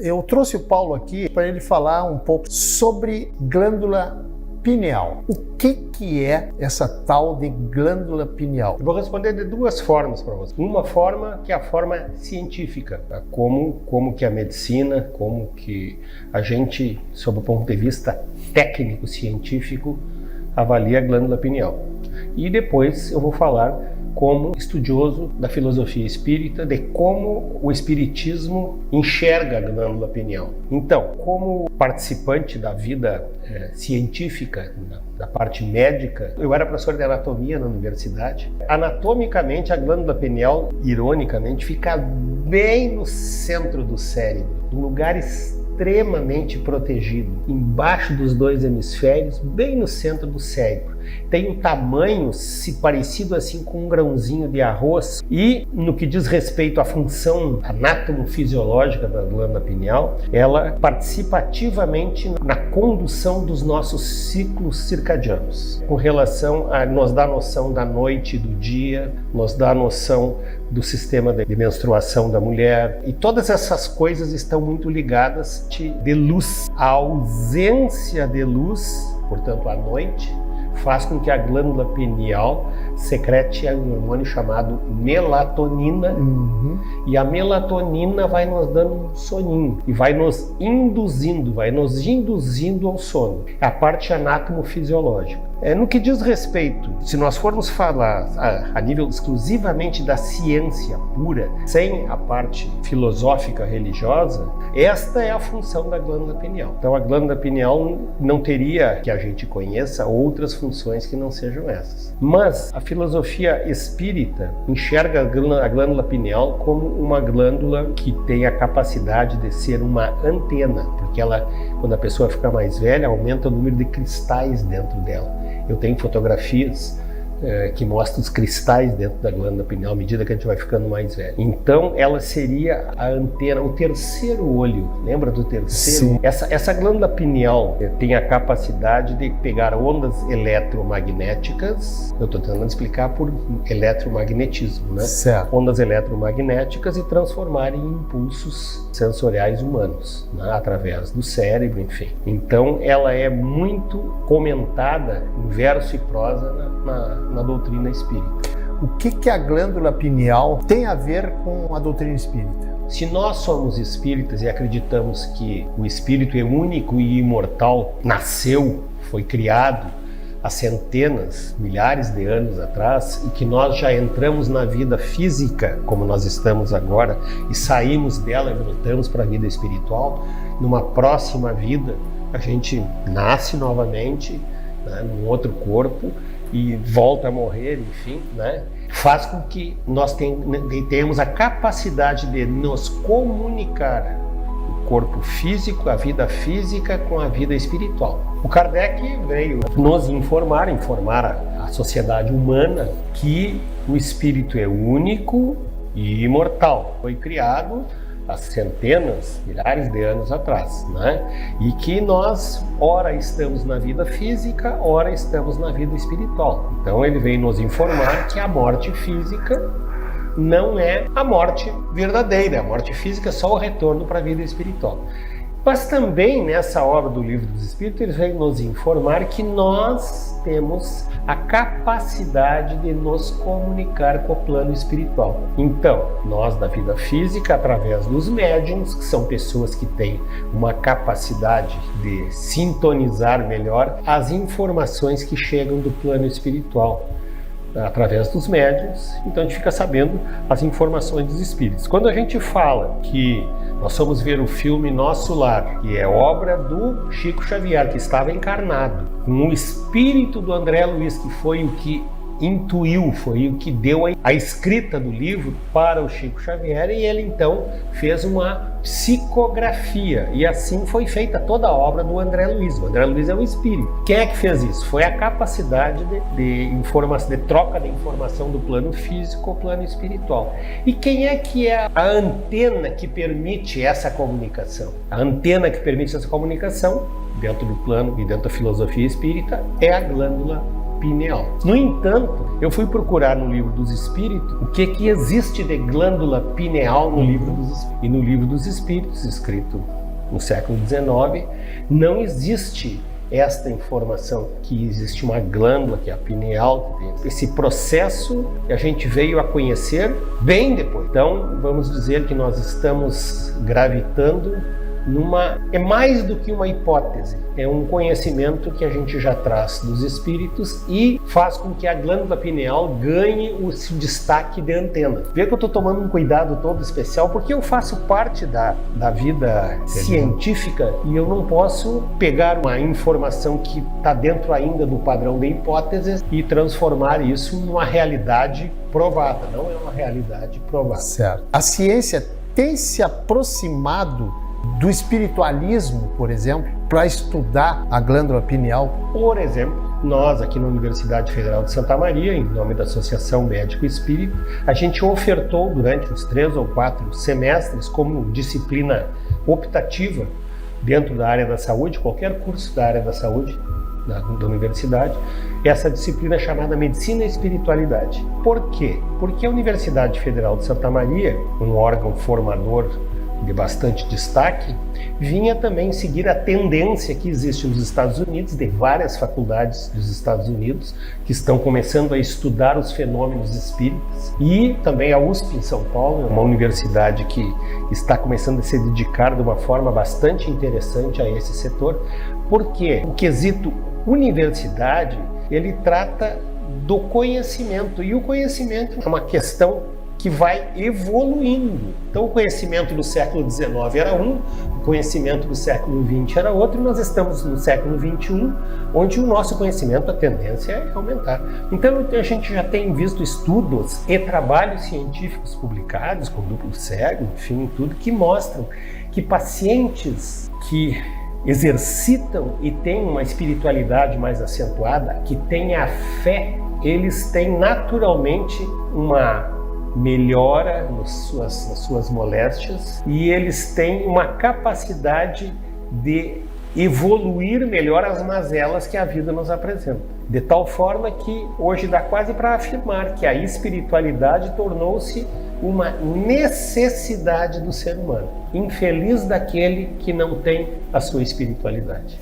Eu trouxe o Paulo aqui para ele falar um pouco sobre glândula pineal. O que é essa tal de glândula pineal? Eu vou responder de duas formas para você. Uma forma que é a forma científica, tá? Como que a medicina, como que a gente, sob o ponto de vista técnico, científico, avalia a glândula pineal. E depois eu vou falar como estudioso da filosofia espírita, de como o espiritismo enxerga a glândula pineal. Então, como participante da vida científica, da parte médica, eu era professor de anatomia na universidade. Anatomicamente, a glândula pineal, ironicamente, fica bem no centro do cérebro, num lugar extremamente protegido, embaixo dos dois hemisférios, bem no centro do cérebro. Tem um tamanho parecido assim com um grãozinho de arroz. E no que diz respeito à função anatomofisiológica da glândula pineal, ela participa ativamente na condução dos nossos ciclos circadianos, com relação a nos dá noção da noite e do dia, nos dá noção do sistema de menstruação da mulher, e todas essas coisas estão muito ligadas de luz. A ausência de luz, portanto à noite, faz com que a glândula pineal secrete um hormônio chamado melatonina, e a melatonina vai nos dando um soninho e vai nos induzindo ao sono. É a parte anatomofisiológica. No que diz respeito, se nós formos falar a nível exclusivamente da ciência pura, sem a parte filosófica religiosa, esta é a função da glândula pineal. Então a glândula pineal não teria, que a gente conheça, outras funções que não sejam essas. Mas a filosofia espírita enxerga a glândula pineal como uma glândula que tem a capacidade de ser uma antena, porque ela, quando a pessoa fica mais velha, aumenta o número de cristais dentro dela. Eu tenho fotografias que mostram os cristais dentro da glândula pineal à medida que a gente vai ficando mais velho. Então ela seria a antena, o terceiro olho. Lembra do terceiro? Essa glândula pineal tem a capacidade de pegar ondas eletromagnéticas. Eu estou tentando explicar por eletromagnetismo, né? Certo. Ondas eletromagnéticas e transformar em impulsos sensoriais humanos, né? Através do cérebro, enfim. Então ela é muito comentada em verso e prosa na doutrina espírita. O que a glândula pineal tem a ver com a doutrina espírita? Se nós somos espíritas e acreditamos que o espírito é único e imortal, nasceu, foi criado há centenas, milhares de anos atrás, e que nós já entramos na vida física, como nós estamos agora, e saímos dela e voltamos para a vida espiritual, numa próxima vida a gente nasce novamente, né, num outro corpo, e volta a morrer, enfim, né? Faz com que nós tenhamos a capacidade de nos comunicar o corpo físico, a vida física com a vida espiritual. O Kardec veio nos informar a sociedade humana que o espírito é único e imortal. Foi criado há centenas, milhares de anos atrás, né? E que nós, ora estamos na vida física, ora estamos na vida espiritual. Então ele vem nos informar que a morte física não é a morte verdadeira, a morte física é só o retorno para a vida espiritual. Mas também nessa obra do Livro dos Espíritos, ele vem nos informar que nós temos a capacidade de nos comunicar com o plano espiritual. Então, nós da vida física, através dos médiuns, que são pessoas que têm uma capacidade de sintonizar melhor as informações que chegam do plano espiritual, através dos médiuns, então a gente fica sabendo as informações dos espíritos. Quando a gente fala que nós fomos ver o filme Nosso Lar, que é obra do Chico Xavier, que estava encarnado, com o espírito do André Luiz, que foi o que intuiu, foi o que deu a escrita do livro para o Chico Xavier, e ele então fez uma psicografia, e assim foi feita toda a obra do André Luiz. O André Luiz é um espírito. Quem é que fez isso? Foi a capacidade de informação, de troca de informação do plano físico ao plano espiritual. E quem é que é a antena que permite essa comunicação? A antena que permite essa comunicação, dentro do plano e dentro da filosofia espírita, é a glândula pineal. No entanto, eu fui procurar no Livro dos Espíritos o que existe de glândula pineal no Livro dos Espíritos. E no Livro dos Espíritos, escrito no século XIX, não existe esta informação, que existe uma glândula, que é a pineal, que tem esse processo que a gente veio a conhecer bem depois. Então, vamos dizer que nós estamos gravitando é mais do que uma hipótese, é um conhecimento que a gente já traz dos espíritos e faz com que a glândula pineal ganhe o destaque de antena. Vê que eu estou tomando um cuidado todo especial, porque eu faço parte da vida científica e eu não posso pegar uma informação que está dentro ainda do padrão de hipóteses e transformar isso numa realidade provada. Não é uma realidade provada. Certo. A ciência tem se aproximado do espiritualismo, por exemplo, para estudar a glândula pineal? Por exemplo, nós aqui na Universidade Federal de Santa Maria, em nome da Associação Médico Espírita, a gente ofertou durante uns 3 ou 4 semestres como disciplina optativa dentro da área da saúde, qualquer curso da área da saúde da universidade, essa disciplina chamada Medicina e Espiritualidade. Por quê? Porque a Universidade Federal de Santa Maria, um órgão formador de bastante destaque, vinha também seguir a tendência que existe nos Estados Unidos, de várias faculdades dos Estados Unidos que estão começando a estudar os fenômenos espíritas, e também a USP em São Paulo, uma universidade que está começando a se dedicar de uma forma bastante interessante a esse setor, porque o quesito universidade, ele trata do conhecimento, e o conhecimento é uma questão que vai evoluindo. Então o conhecimento do século XIX era um, o conhecimento do século XX era outro, e nós estamos no século XXI, onde o nosso conhecimento, a tendência é aumentar. Então a gente já tem visto estudos e trabalhos científicos publicados, com duplo cego, enfim, tudo, que mostram que pacientes que exercitam e têm uma espiritualidade mais acentuada, que têm a fé, eles têm naturalmente uma melhora nas suas moléstias, e eles têm uma capacidade de evoluir melhor as mazelas que a vida nos apresenta. De tal forma que hoje dá quase para afirmar que a espiritualidade tornou-se uma necessidade do ser humano. Infeliz daquele que não tem a sua espiritualidade.